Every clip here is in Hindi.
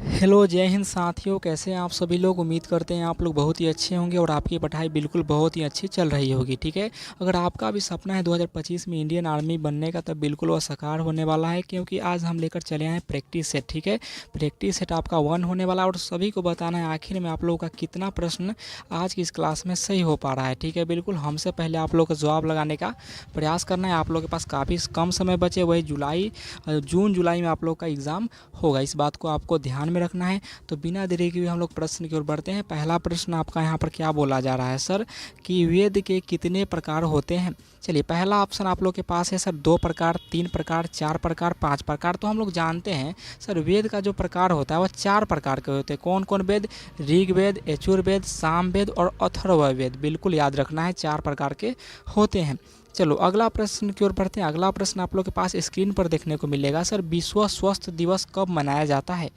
हेलो, जय हिंद साथियों। कैसे हैं आप सभी लोग। उम्मीद करते हैं आप लोग बहुत ही अच्छे होंगे और आपकी पढ़ाई बिल्कुल बहुत ही अच्छी चल रही होगी। ठीक है, अगर आपका भी सपना है 2025 में इंडियन आर्मी बनने का, तब बिल्कुल वह साकार होने वाला है, क्योंकि आज हम लेकर चले आए प्रैक्टिस सेट। ठीक है, प्रैक्टिस सेट आपका 1 होने वाला है और सभी को बताना है आखिर में आप लोगों का कितना प्रश्न आज की इस क्लास में सही हो पा रहा है। ठीक है, बिल्कुल हमसे पहले आप लोग का जवाब लगाने का प्रयास करना है। आप लोग के पास काफ़ी कम समय बचे, वही जून जुलाई में आप लोग का एग्ज़ाम होगा। इस बात को आपको ध्यान में रखना है। तो बिना देरी के हुए हम लोग प्रश्न की ओर बढ़ते हैं। पहला प्रश्न आपका यहाँ पर क्या बोला जा रहा है सर, कि वेद के कितने प्रकार होते हैं। चलिए, पहला ऑप्शन आप लोग के पास है सर 2 प्रकार, 3 प्रकार, 4 प्रकार, 5 प्रकार। तो हम लोग जानते हैं सर वेद का जो प्रकार होता है वह 4 प्रकार के होते हैं। कौन कौन वेद? ऋग्वेद, यजुर्वेद, सामवेद और अथर्ववेद। बिल्कुल याद रखना है, 4 प्रकार के होते हैं। चलो अगला प्रश्न की ओर बढ़ते हैं। अगला प्रश्न आप लोग के पास स्क्रीन पर देखने को मिलेगा सर, विश्व स्वास्थ्य दिवस कब मनाया जाता है।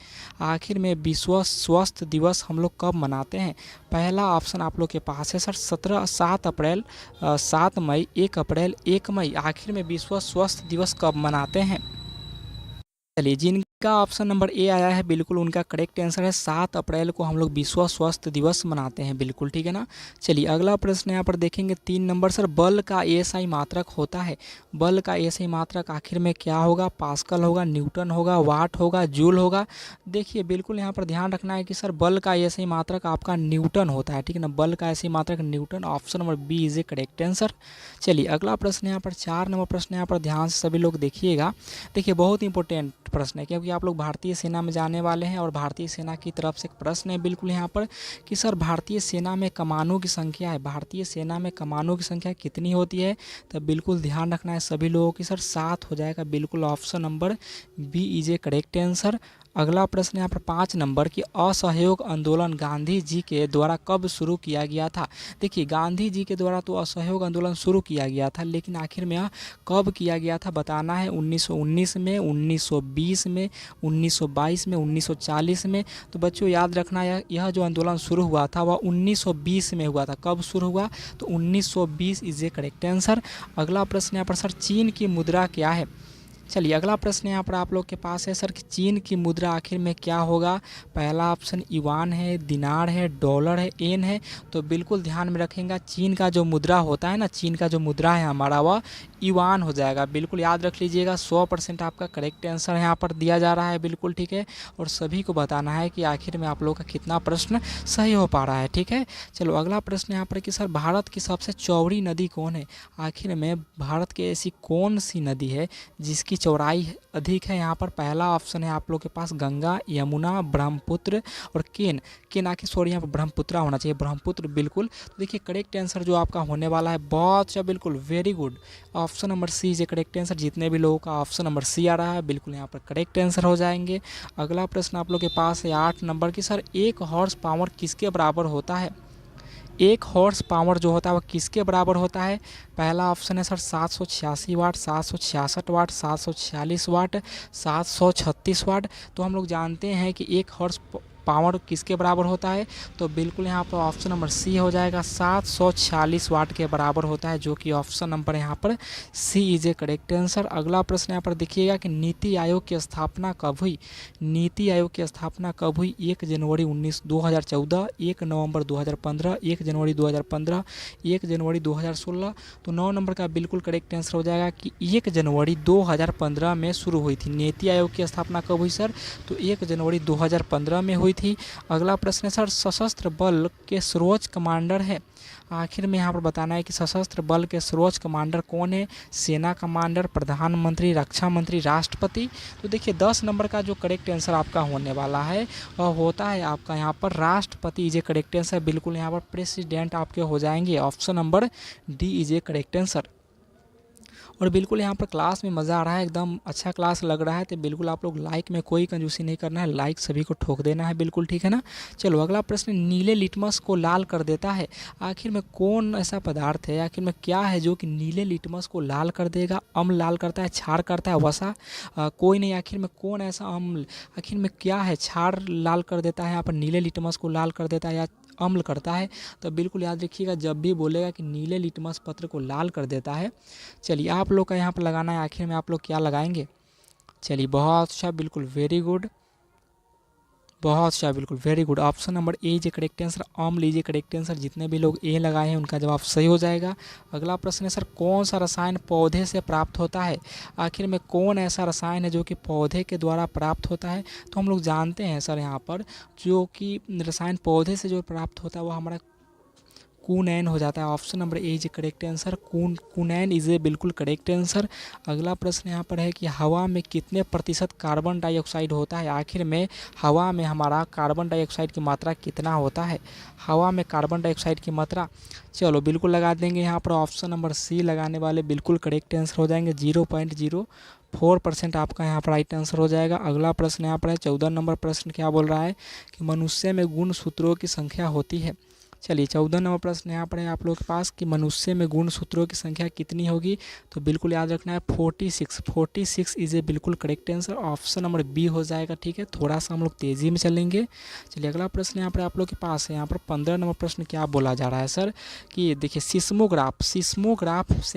आखिर में विश्व स्वास्थ्य दिवस हम लोग कब मनाते हैं। पहला ऑप्शन आप लोग के पास है सर 7 अप्रैल, 7 मई, 1 अप्रैल, 1 मई। आखिर में विश्व स्वास्थ्य दिवस कब मनाते हैं। चलिए, जिनका ऑप्शन नंबर ए आया है बिल्कुल उनका करेक्ट आंसर है 7 अप्रैल को हम लोग विश्व स्वास्थ्य दिवस मनाते हैं। बिल्कुल ठीक है ना। चलिए अगला प्रश्न यहाँ पर देखेंगे 3 नंबर सर, बल का एएसआई मात्रक होता है। बल का एएसआई मात्रक आखिर में क्या होगा। पास्कल होगा, न्यूटन होगा, वाट होगा, जूल होगा। देखिए बिल्कुल यहाँ पर ध्यान रखना है कि सर बल का एएसआई मात्रक आपका न्यूटन होता है। ठीक है ना, बल का एएसआई मात्रक Newton. Option number B is a correct answer. चलिए अगला प्रश्न यहाँ पर 4 नंबर प्रश्न यहाँ पर ध्यान से सभी लोग देखिएगा। देखिए बहुत इंपॉर्टेंट प्रश्न है, क्योंकि आप लोग भारतीय सेना में जाने वाले हैं और भारतीय सेना की तरफ से एक प्रश्न है बिल्कुल यहाँ पर कि सर भारतीय सेना में कमानों की संख्या है, भारतीय सेना में कमानों की संख्या कितनी होती है। तो बिल्कुल ध्यान रखना है सभी लोगों की सर 7 हो जाएगा। बिल्कुल option number B is a correct answer. अगला प्रश्न यहाँ पर 5 नंबर की असहयोग आंदोलन गांधी जी के द्वारा कब शुरू किया गया था। देखिए गांधी जी के द्वारा तो असहयोग आंदोलन शुरू किया गया था, लेकिन आखिर में यह कब किया गया था बताना है। 1919 में, 1920 में, 1922 में, 1940 में। तो बच्चों याद रखना है यह जो आंदोलन शुरू हुआ था वह 1920 में हुआ था। कब शुरू हुआ, तो 1920 इज ए करेक्ट आंसर। अगला प्रश्न यहाँ पर सर, चीन की मुद्रा क्या है। चलिए अगला प्रश्न यहाँ पर आप लोग के पास है सर कि चीन की मुद्रा आखिर में क्या होगा। पहला ऑप्शन युआन है, दिनार है, डॉलर है, येन है। तो बिल्कुल ध्यान में रखेंगे चीन का जो मुद्रा होता है ना, चीन का जो मुद्रा है हमारा वह युआन हो जाएगा। बिल्कुल याद रख लीजिएगा, 100% आपका करेक्ट आंसर यहाँ पर दिया जा रहा है। बिल्कुल ठीक है, और सभी को बताना है कि आखिर में आप लोग का कितना प्रश्न सही हो पा रहा है। ठीक है, चलो अगला प्रश्न यहाँ पर कि सर भारत की सबसे चौड़ी नदी कौन है। आखिर में भारत की ऐसी कौन सी नदी है जिसकी चौड़ाई अधिक है। यहाँ पर पहला ऑप्शन है आप लोग के पास गंगा, यमुना, ब्रह्मपुत्र और केन। केन आखिर सॉरी यहाँ पर ब्रह्मपुत्र होना चाहिए, ब्रह्मपुत्र। बिल्कुल, तो देखिए करेक्ट आंसर जो आपका होने वाला है बहुत अच्छा, बिल्कुल very good. Option number C is a correct answer. जितने भी लोगों का ऑप्शन नंबर सी आ रहा है बिल्कुल यहाँ पर करेक्ट आंसर हो जाएंगे। अगला प्रश्न आप लोग के पास है 8 नंबर की सर, 1 हॉर्स पावर किसके बराबर होता है। 1 हॉर्स पावर जो होता है वह किसके बराबर होता है। पहला ऑप्शन है सर 786 वाट, 766 वाट, 746 वाट, 736 वाट। तो हम लोग जानते हैं कि 1 हॉर्स पावर किसके बराबर होता है। तो बिल्कुल यहाँ पर ऑप्शन नंबर सी हो जाएगा, 746 वाट के बराबर होता है, जो कि ऑप्शन नंबर यहाँ पर सी इज ए करेक्ट आंसर। अगला प्रश्न यहाँ पर देखिएगा कि नीति आयोग की स्थापना कब हुई। नीति आयोग की स्थापना कब हुई। 1 जनवरी 2014, 1 नवंबर 2015, 1 जनवरी 2015, 1 जनवरी 2016। तो 9 नंबर का बिल्कुल करेक्ट आंसर हो जाएगा कि 1 जनवरी 2015 में शुरू हुई थी। नीति आयोग की स्थापना कब हुई सर, तो 1 जनवरी 2015 में हुई थी। अगला प्रश्न है सर, सशस्त्र बल के सर्वोच्च कमांडर है। आखिर में यहाँ पर बताना है कि सशस्त्र बल के सर्वोच्च कमांडर कौन है। सेना कमांडर, प्रधानमंत्री, रक्षा मंत्री, राष्ट्रपति। तो देखिए 10 नंबर का जो करेक्ट आंसर आपका होने वाला है वह होता है आपका यहाँ पर राष्ट्रपति इज ए करेक्ट आंसर। बिल्कुल यहाँ पर प्रेसिडेंट आपके हो जाएंगे। Option number D is a correct answer. और बिल्कुल यहाँ पर क्लास में मज़ा आ रहा है, एकदम अच्छा क्लास लग रहा है। तो बिल्कुल आप लोग लाइक में कोई कंजूसी नहीं करना है, लाइक सभी को ठोक देना है। बिल्कुल ठीक है ना। चलो अगला प्रश्न, नीले लिटमस को लाल कर देता है। आखिर में कौन ऐसा पदार्थ है, आखिर में क्या है जो कि नीले लिटमस को लाल कर देगा। अम्ल लाल करता है, क्षार करता है, वसा कोई नहीं। आखिर में कौन ऐसा अम्ल, आखिर में क्या है, क्षार लाल कर देता है यहाँ पर, नीले लिटमस को लाल कर देता है, या अम्ल करता है। तो बिल्कुल याद रखिएगा जब भी बोलेगा कि नीले लिटमस पत्र को लाल कर देता है। चलिए आप लोग का यहाँ पर लगाना है, आखिर में आप लोग क्या लगाएंगे। चलिए बहुत अच्छा, बिल्कुल वेरी गुड, बहुत अच्छा, बिल्कुल very good. Option number A is correct answer, अम्ल इज करेक्ट आंसर। जितने भी लोग ए लगाए हैं उनका जवाब सही हो जाएगा। अगला प्रश्न है सर, कौन सा रसायन पौधे से प्राप्त होता है? आखिर में कौन ऐसा रसायन है जो कि पौधे के द्वारा प्राप्त होता है? तो हम लोग जानते हैं सर यहाँ पर जो कि रसायन पौधे से जो प्राप्त होता है वो हमारा कूनैन हो जाता है। Option number A is correct answer, कूनैन इज ए बिल्कुल करेक्ट आंसर। अगला प्रश्न यहाँ पर है कि हवा में कितने प्रतिशत कार्बन डाइऑक्साइड होता है? आखिर में हवा में हमारा कार्बन डाइऑक्साइड की मात्रा कितना होता है? हवा में कार्बन डाइऑक्साइड की मात्रा, चलो बिल्कुल लगा देंगे यहाँ पर। ऑप्शन नंबर सी लगाने वाले बिल्कुल करेक्ट आंसर हो जाएंगे। 0.04% आपका यहाँ पर राइट आंसर हो जाएगा। अगला प्रश्न यहाँ पर है 14 नंबर प्रश्न, क्या बोल रहा है कि मनुष्य में गुणसूत्रों की संख्या होती है। चलिए 14 नंबर प्रश्न यहाँ पर है आप लोगों के पास कि मनुष्य में गुणसूत्रों की संख्या कितनी होगी? तो बिल्कुल याद रखना है 46 इज ए बिल्कुल correct answer. Option number B हो जाएगा। ठीक है, थोड़ा सा हम लोग तेज़ी में चलेंगे। चलिए अगला प्रश्न यहाँ पर आप लोग के पास है। यहाँ पर 15 नंबर प्रश्न क्या बोला जा रहा है सर कि देखिए सिस्मोग्राफ से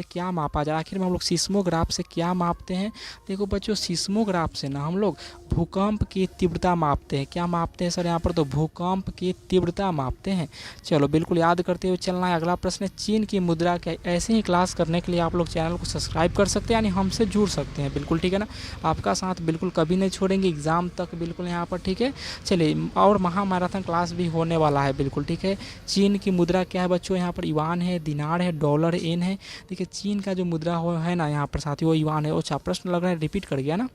क्या मापा जा रहा है? आखिर में हम लोग सिस्मोग्राफ से क्या मापते हैं? देखो बच्चों, सिस्मोग्राफ से ना हम लोग भूकंप की तीव्रता मापते हैं। क्या मापते हैं सर यहाँ पर? तो भूकंप की तीव्रता मापते हैं। चलो बिल्कुल याद करते हुए चलना है। अगला प्रश्न है चीन की मुद्रा क्या? ऐसे ही क्लास करने के लिए आप लोग चैनल को सब्सक्राइब कर सकते हैं, यानी हमसे जुड़ सकते हैं। बिल्कुल ठीक है ना, आपका साथ बिल्कुल कभी नहीं छोड़ेंगे एग्ज़ाम तक, बिल्कुल यहाँ पर। ठीक है, चलिए और महामैराथन क्लास भी होने वाला है। बिल्कुल ठीक है। चीन की मुद्रा क्या है बच्चों? यहाँ पर युआन है, दिनार है, डॉलर, येन है। देखिए चीन का जो मुद्रा है ना यहाँ पर साथियों, वो युआन है। अच्छा प्रश्न लग रहा है रिपीट कर गया ना,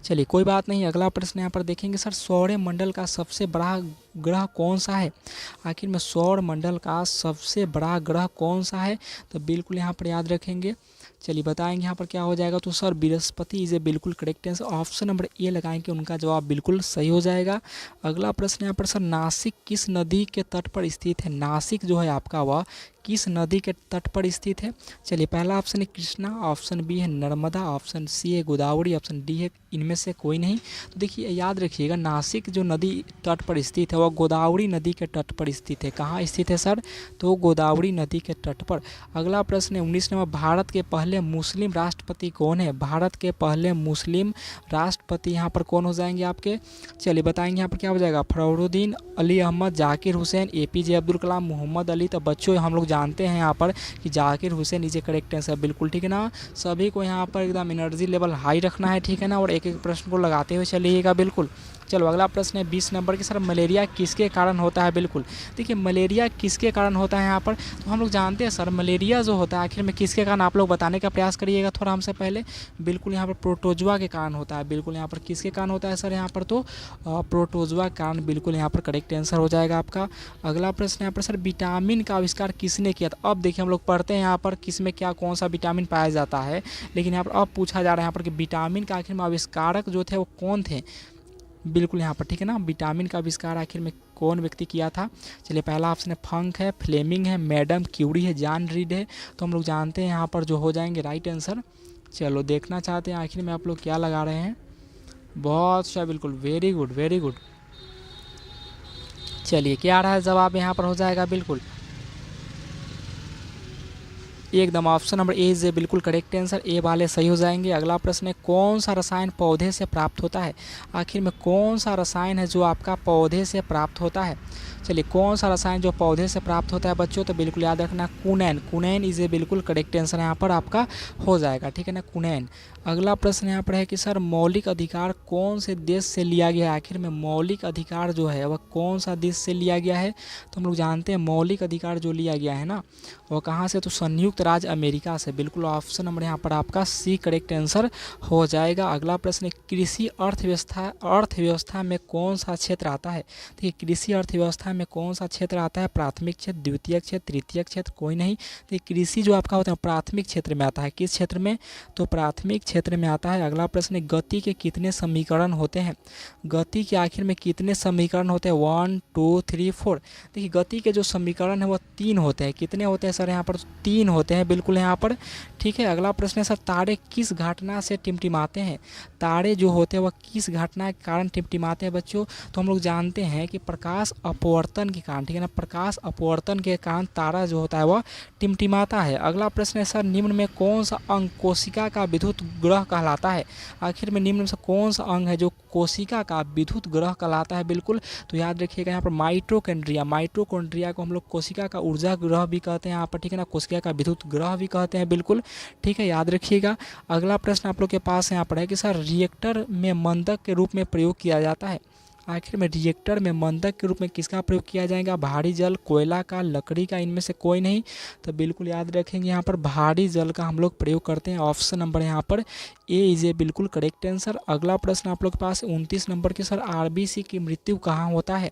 चलिए कोई बात नहीं। अगला प्रश्न यहाँ पर देखेंगे सर, सौरमंडल का सबसे बड़ा ग्रह कौन सा है? आखिर में सौरमंडल का सबसे बड़ा ग्रह कौन सा है? तो बिल्कुल यहाँ पर याद रखेंगे। चलिए बताएंगे यहाँ पर क्या हो जाएगा। तो सर बृहस्पति इज ए बिल्कुल करेक्ट आंसर। ऑप्शन नंबर ए लगाएंगे, उनका जवाब बिल्कुल सही हो जाएगा। अगला प्रश्न यहाँ पर सर, नासिक किस नदी के तट पर स्थित है? नासिक जो है आपका वह किस नदी के तट पर स्थित है? चलिए पहला ऑप्शन है कृष्णा, ऑप्शन बी है नर्मदा, ऑप्शन सी है गोदावरी, ऑप्शन डी है इनमें से कोई नहीं। तो देखिए याद रखिएगा, नासिक जो नदी तट पर स्थित है वह गोदावरी नदी के तट पर स्थित है। कहाँ स्थित है सर? तो गोदावरी नदी के तट पर। अगला प्रश्न है 19 नंबर, भारत के पहले मुस्लिम राष्ट्रपति कौन है? भारत के पहले मुस्लिम राष्ट्रपति यहाँ पर कौन हो जाएंगे आपके? चलिए बताएंगे यहाँ पर क्या हो जाएगा। फखरुद्दीन अली अहमद, जाकिर हुसैन, APJ अब्दुल कलाम, मोहम्मद अली। तो बच्चों हम लोग जानते हैं यहाँ पर कि Zakir Hussain is a correct answer. बिल्कुल ठीक है ना, सभी को यहाँ पर एकदम एनर्जी लेवल हाई रखना है। ठीक है ना, और एक एक प्रश्न को लगाते हुए चलिएगा। बिल्कुल चलो अगला प्रश्न है 20 नंबर की, सर मलेरिया किसके कारण होता है? बिल्कुल देखिए मलेरिया किसके कारण होता है यहाँ पर? तो हम लोग जानते हैं सर मलेरिया जो होता है आखिर में किसके कारण, आप लोग बताने का प्रयास करिएगा थोड़ा हमसे पहले। बिल्कुल यहाँ पर प्रोटोजुआ के कारण होता है। बिल्कुल यहाँ पर किसके कारण होता है सर? यहाँ पर तो प्रोटोजुआ के कारण। बिल्कुल यहाँ पर करेक्ट आंसर हो जाएगा आपका। अगला प्रश्न यहाँ पर सर, विटामिन का आविष्कार किसने किया था? अब देखिए हम लोग पढ़ते हैं यहाँ पर किस में क्या कौन सा विटामिन पाया जाता है, लेकिन यहाँ पर अब पूछा जा रहा है यहाँ पर कि विटामिन का आखिर में आविष्कारक जो थे वो कौन थे? बिल्कुल यहाँ पर ठीक है ना, विटामिन का आविष्कार आखिर में कौन व्यक्ति किया था? चलिए पहला ऑप्शन है फंक है, फ्लेमिंग है, मैडम क्यूरी है, जॉन रीड है। तो हम लोग जानते हैं यहाँ पर जो हो जाएंगे राइट आंसर। चलो देखना चाहते हैं आखिर में आप लोग क्या लगा रहे हैं। बहुत अच्छा, बिल्कुल वेरी गुड वेरी गुड। चलिए क्या आ रहा है जवाब यहाँ पर हो जाएगा बिल्कुल एकदम ऑप्शन नंबर ए इज बिल्कुल करेक्ट आंसर। ए वाले सही हो जाएंगे। अगला प्रश्न है, कौन सा रसायन पौधे से प्राप्त होता है? आखिर में कौन सा रसायन है जो आपका पौधे से प्राप्त होता है? चलिए कौन सा रसायन जो पौधे से प्राप्त होता है बच्चों? तो बिल्कुल याद रखना कूनैन इज ए बिल्कुल करेक्ट आंसर यहाँ पर आपका हो जाएगा। ठीक है ना, कूनैन। अगला प्रश्न यहाँ पर है कि सर मौलिक अधिकार कौन से देश से लिया गया है? आखिर में मौलिक अधिकार जो है वह कौन सा देश से लिया गया है? तो हम लोग जानते हैं मौलिक अधिकार जो लिया गया है ना वो कहाँ से? तो संयुक्त राज्य अमेरिका से। बिल्कुल ऑप्शन नंबर यहाँ पर आपका सी करेक्ट आंसर हो जाएगा। अगला प्रश्न है, कृषि अर्थव्यवस्था में कौन सा क्षेत्र आता है? देखिए कृषि अर्थव्यवस्था में कौन सा क्षेत्र आता है? प्राथमिक क्षेत्र, द्वितीयक क्षेत्र, तृतीयक क्षेत्र, कोई नहीं। तो कृषि जो आपका होता है प्राथमिक क्षेत्र में आता है। किस क्षेत्र में? तो प्राथमिक क्षेत्र में आता है। अगला प्रश्न है, गति के कितने समीकरण होते हैं? गति के आखिर में कितने समीकरण होते हैं? 1 2 3 4। देखिए गति के जो समीकरण है वह 3 होते हैं। कितने होते हैं सर? यहाँ पर 3 होते हैं। होते हैं बिल्कुल यहाँ पर, ठीक है। अगला प्रश्न है सर, तारे किस घटना से टिमटिमाते हैं? तारे जो होते हैं वह किस घटना के कारण टिमटिमाते हैं बच्चों? तो हम लोग जानते हैं कि प्रकाश अपवर्तन के कारण, ठीक है ना, प्रकाश अपवर्तन के कारण तारा जो होता है वह टिमटिमाता है। अगला प्रश्न है सर, निम्न में कौन सा अंग कोशिका का विद्युत ग्रह कहलाता है? आखिर में निम्न में से कौन सा अंग है जो कोशिका का विद्युत ग्रह कहलाता है? बिल्कुल, तो याद रखिएगा यहाँ पर माइटोकॉन्ड्रिया। माइटोकॉन्ड्रिया को हम लोग कोशिका का ऊर्जा ग्रह भी कहते हैं यहाँ पर, ठीक है ना, कोशिका का विद्युत ग्रह भी कहते हैं बिल्कुल, ठीक है, याद रखिएगा। अगला प्रश्न आप लोग के पास यहाँ पर है कि सर, रिएक्टर में मंदक के रूप में प्रयोग किया जाता है। आखिर में रिएक्टर में मंदक के रूप में किसका प्रयोग किया जाएगा? भारी जल, कोयला का, लकड़ी का, इनमें से कोई नहीं। तो बिल्कुल याद रखेंगे यहाँ पर भारी जल का हम लोग प्रयोग करते हैं। ऑप्शन नंबर यहाँ पर ए इज ए बिल्कुल करेक्ट आंसर। अगला प्रश्न आप लोग के पास 29 नंबर के सर, आरबीसी की मृत्यु कहाँ होता है?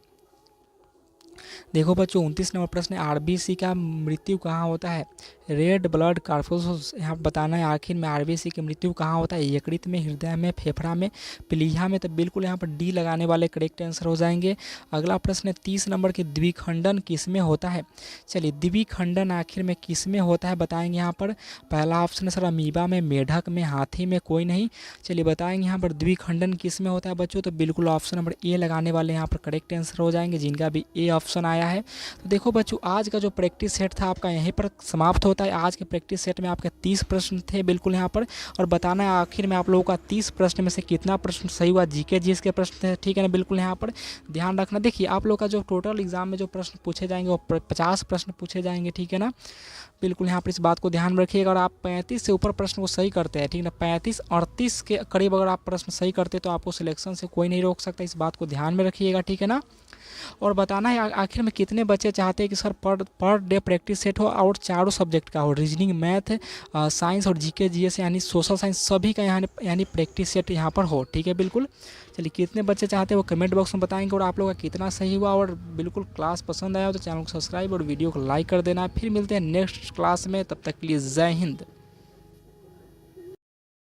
देखो बच्चों, 29 नंबर प्रश्न है, आरबीसी का मृत्यु कहाँ होता है? रेड ब्लड कॉर्पस यहाँ बताना है। आखिर में आरबीसी की मृत्यु कहाँ होता है? यकृत में, हृदय में, फेफड़ा में, प्लीहा में। तो बिल्कुल यहाँ पर डी लगाने वाले करेक्ट आंसर हो जाएंगे। अगला प्रश्न है 30 नंबर की, द्विखंडन किस में होता है? चलिए, द्विखंडन आखिर में किस में होता है बताएंगे यहाँ पर। पहला ऑप्शन है सर अमीबा में, मेढक में, हाथी में, कोई नहीं। चलिए बताएंगे यहाँ पर द्विखंडन किस में होता है बच्चों। तो बिल्कुल ऑप्शन नंबर ए लगाने वाले यहाँ पर करेक्ट आंसर हो जाएंगे, जिनका भी ए ऑप्शन आया है। तो देखो बच्चों, आज का जो प्रैक्टिस सेट था आपका यहीं पर समाप्त होता है। आज के प्रैक्टिस सेट में आपके 30 प्रश्न थे बिल्कुल यहाँ पर, और बताना है आखिर में आप लोगों का 30 प्रश्न में से कितना प्रश्न सही हुआ। जीके जीएस के प्रश्न थे, ठीक है ना, बिल्कुल यहाँ पर ध्यान रखना। देखिए, आप लोग का जो टोटल एग्जाम में जो प्रश्न पूछे जाएंगे वो 50 प्रश्न पूछे जाएंगे, ठीक है ना, बिल्कुल यहाँ पर इस बात को ध्यान रखिएगा। और आप 35 से ऊपर प्रश्न को सही करते हैं, ठीक है ना, 35-38 के करीब अगर आप प्रश्न सही करते हैं तो आपको सिलेक्शन से कोई नहीं रोक सकता। इस बात को ध्यान में रखिएगा, ठीक है ना। और बताना है आखिर में कितने बच्चे चाहते हैं कि sir per day practice set हो और चारों सब्जेक्ट का हो, रीजनिंग, मैथ, साइंस और जीके जीएस यानी सोशल साइंस सभी का यानी प्रैक्टिस सेट यहाँ पर हो, ठीक है, बिल्कुल। चलिए, कितने बच्चे चाहते हैं वो कमेंट बॉक्स में बताएंगे, और आप लोगों का कितना सही हुआ। और बिल्कुल क्लास पसंद आया हो तो चैनल को सब्सक्राइब और वीडियो को लाइक कर देना। फिर मिलते हैं नेक्स्ट क्लास में, तब तक के लिए जय हिंद।